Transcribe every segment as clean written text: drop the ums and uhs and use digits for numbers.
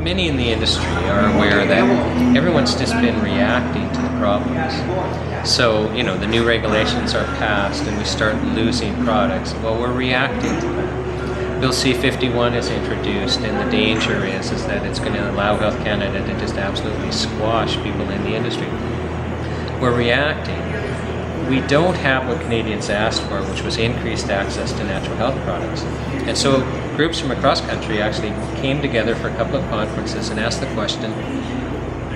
many in the industry are aware that everyone's just been reacting to the problems. So, the new regulations are passed and we start losing products. Well, we're reacting to that. Bill C-51 is introduced, and the danger is that it's going to allow Health Canada to just absolutely squash people in the industry. We're reacting. We don't have what Canadians asked for, which was increased access to natural health products. And so groups from across country actually came together for a couple of conferences and asked the question,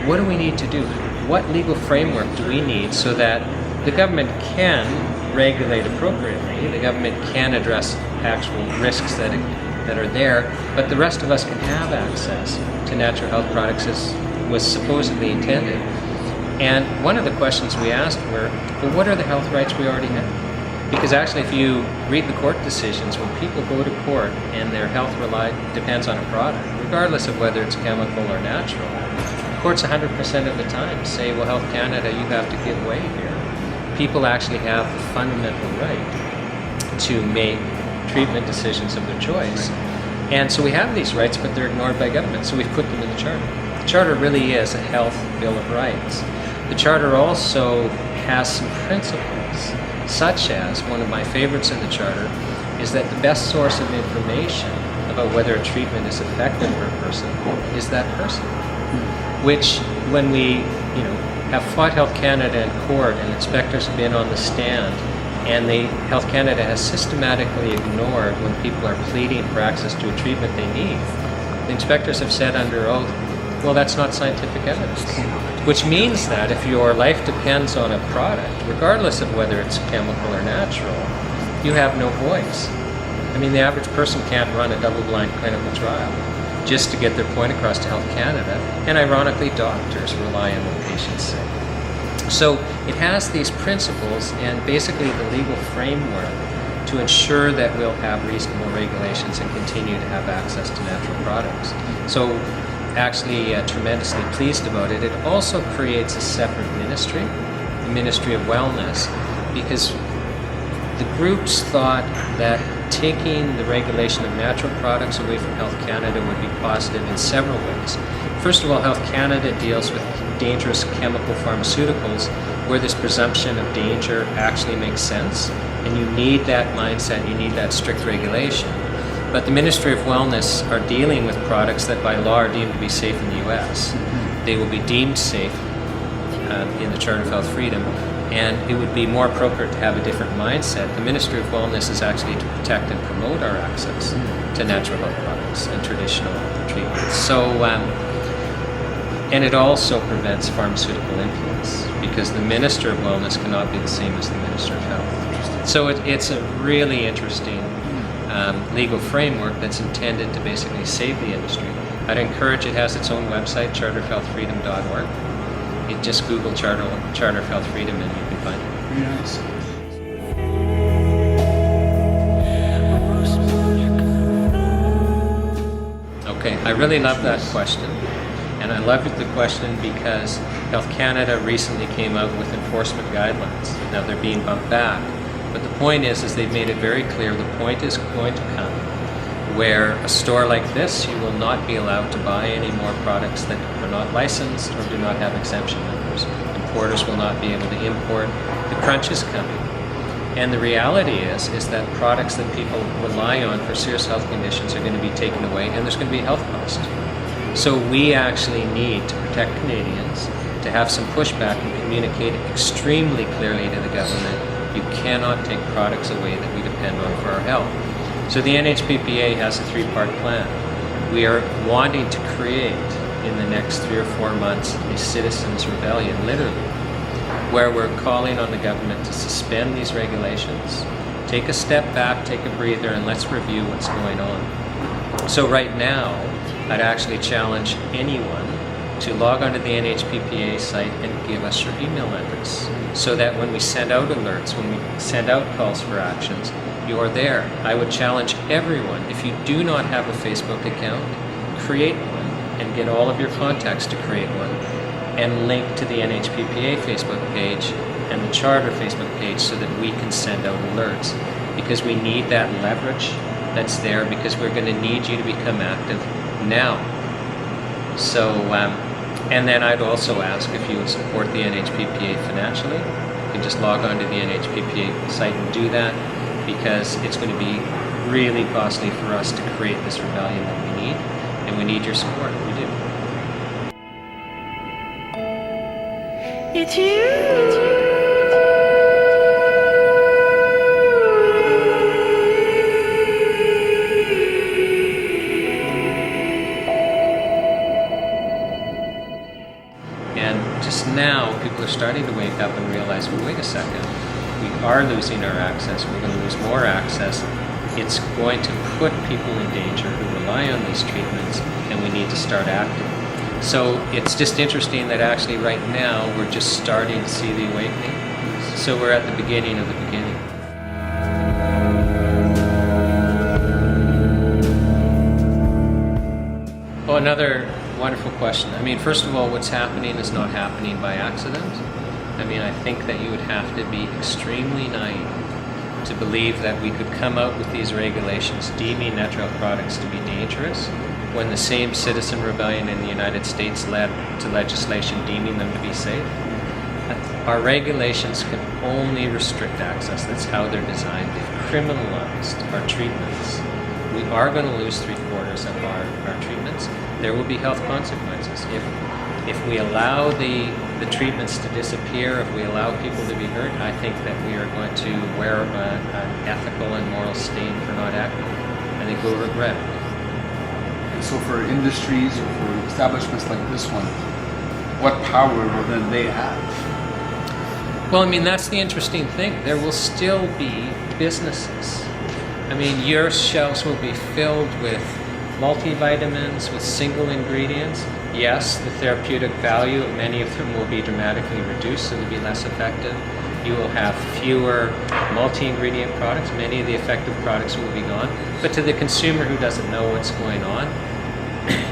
what do we need to do? What legal framework do we need so that the government can regulate appropriately, the government can address actual risks that are there, but the rest of us can have access to natural health products as was supposedly intended. And one of the questions we asked were, well, what are the health rights we already have? Because actually, if you read the court decisions, when people go to court and their health depends on a product, regardless of whether it's chemical or natural, courts 100% of the time say, well, Health Canada, you have to give way here. People actually have the fundamental right to make treatment decisions of their choice. And so we have these rights, but they're ignored by government, so we've put them in the Charter. The Charter really is a health bill of rights. The Charter also has some principles, such as, one of my favorites in the Charter, is that the best source of information about whether a treatment is effective for a person is that person. Which, when we have fought Health Canada in court and inspectors have been on the stand, and Health Canada has systematically ignored when people are pleading for access to a treatment they need, the inspectors have said under oath, well, that's not scientific evidence. Which means that if your life depends on a product, regardless of whether it's chemical or natural, you have no voice. I mean, the average person can't run a double-blind clinical trial just to get their point across to Health Canada, and ironically, doctors rely on what patients say. So it has these principles and basically the legal framework to ensure that we'll have reasonable regulations and continue to have access to natural products. So actually tremendously pleased about it. It also creates a separate ministry, the Ministry of Wellness, because the groups thought that taking the regulation of natural products away from Health Canada would be positive in several ways. First of all, Health Canada deals with dangerous chemical pharmaceuticals where this presumption of danger actually makes sense, and you need that mindset, you need that strict regulation. But the Ministry of Wellness are dealing with products that by law are deemed to be safe in the U.S. They will be deemed safe in the Charter of Health Freedom, and it would be more appropriate to have a different mindset. The Ministry of Wellness is actually to protect and promote our access to natural health products and traditional treatments. So, and it also prevents pharmaceutical influence, because the Minister of Wellness cannot be the same as the Minister of Health. So it's a really interesting legal framework that's intended to basically save the industry. I'd encourage, it has its own website, charterofhealthfreedom.org. You just Google Charter of Health Freedom and you can find it. Very nice. Okay, I really love that question. And I love the question because Health Canada recently came out with enforcement guidelines. Now they're being bumped back. But the point is they've made it very clear the point is going to come where a store like this, you will not be allowed to buy any more products that are not licensed or do not have exemption numbers. Importers will not be able to import. The crunch is coming. And the reality is that products that people rely on for serious health conditions are going to be taken away, and there's going to be a health cost. So we actually need to protect Canadians, to have some pushback and communicate extremely clearly to the government. You cannot take products away that we depend on for our health. So the NHPPA has a three-part plan. We are wanting to create, in the next 3 or 4 months, a citizens' rebellion, literally, where we're calling on the government to suspend these regulations, take a step back, take a breather, and let's review what's going on. So right now, I'd actually challenge anyone to log onto the NHPPA site and give us your email address, so that when we send out alerts, when we send out calls for actions, you're there. I would challenge everyone, if you do not have a Facebook account, create one and get all of your contacts to create one and link to the NHPPA Facebook page and the Charter Facebook page so that we can send out alerts, because we need that leverage that's there, because we're going to need you to become active now. So, and then I'd also ask if you would support the NHPPA financially. You can just log on to the NHPPA site and do that, because it's going to be really costly for us to create this rebellion that we need, and we need your support. We do. It's you. And just now, people are starting to wake up and realize, well, wait a second, we are losing our access, we're going to lose more access. It's going to put people in danger who rely on these treatments, and we need to start acting. So it's just interesting that actually right now we're just starting to see the awakening. So we're at the beginning of the beginning. Well, another wonderful question. I mean, first of all, what's happening is not happening by accident. I mean, I think that you would have to be extremely naive to believe that we could come out with these regulations deeming natural health products to be dangerous when the same citizen rebellion in the United States led to legislation deeming them to be safe. Our regulations can only restrict access. That's how they're designed. They've criminalized our treatments. We are going to lose 3/4 of our treatments. There will be health consequences. If we allow the treatments to disappear, if we allow people to be hurt, I think that we are going to wear an ethical and moral stain for not acting. I think we'll regret it. And so for industries or for establishments like this one, what power will then they have? Well, I mean, that's the interesting thing. There will still be businesses. I mean, your shelves will be filled with multivitamins, with single ingredients. Yes, the therapeutic value of many of them will be dramatically reduced, so they'll be less effective. You will have fewer multi-ingredient products. Many of the effective products will be gone. But to the consumer who doesn't know what's going on,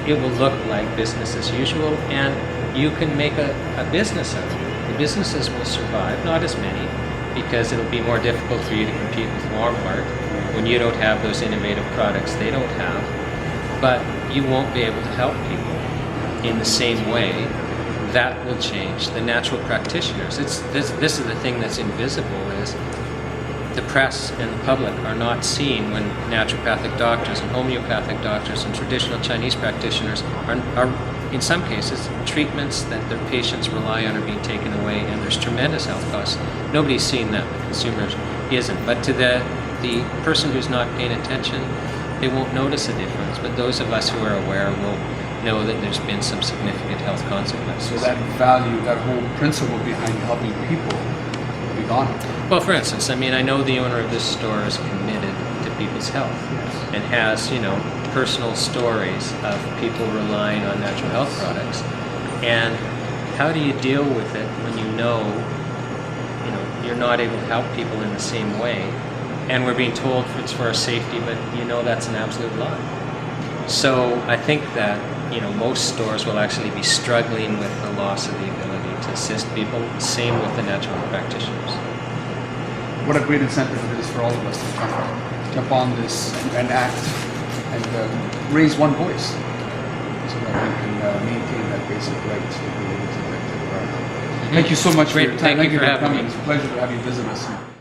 it will look like business as usual, and you can make a business out of it. The businesses will survive, not as many, because it'll be more difficult for you to compete with Walmart when you don't have those innovative products they don't have. But you won't be able to help people in the same way. That will change. The natural practitioners. This is the thing that's invisible, is the press and the public are not seeing when naturopathic doctors and homeopathic doctors and traditional Chinese practitioners are in some cases, treatments that their patients rely on are being taken away, and there's tremendous health costs. Nobody's seeing that, the consumer isn't. But to the person who's not paying attention, they won't notice a difference. But those of us who are aware will know that there's been some significant health consequences. So that value, that whole principle behind helping people will be gone. Well, for instance, I mean, I know the owner of this store is committed to people's health, and has, personal stories of people relying on natural health products. And how do you deal with it when you know you're not able to help people in the same way, and we're being told it's for our safety, but that's an absolute lie. So I think that most stores will actually be struggling with the loss of the ability to assist people. Same with the natural practitioners. What a great incentive it is for all of us to jump on this and act and raise one voice so that we can maintain that basic right to be able to our health. Thank you so much for your time. Thank you for having me. It's a pleasure to have you visit us.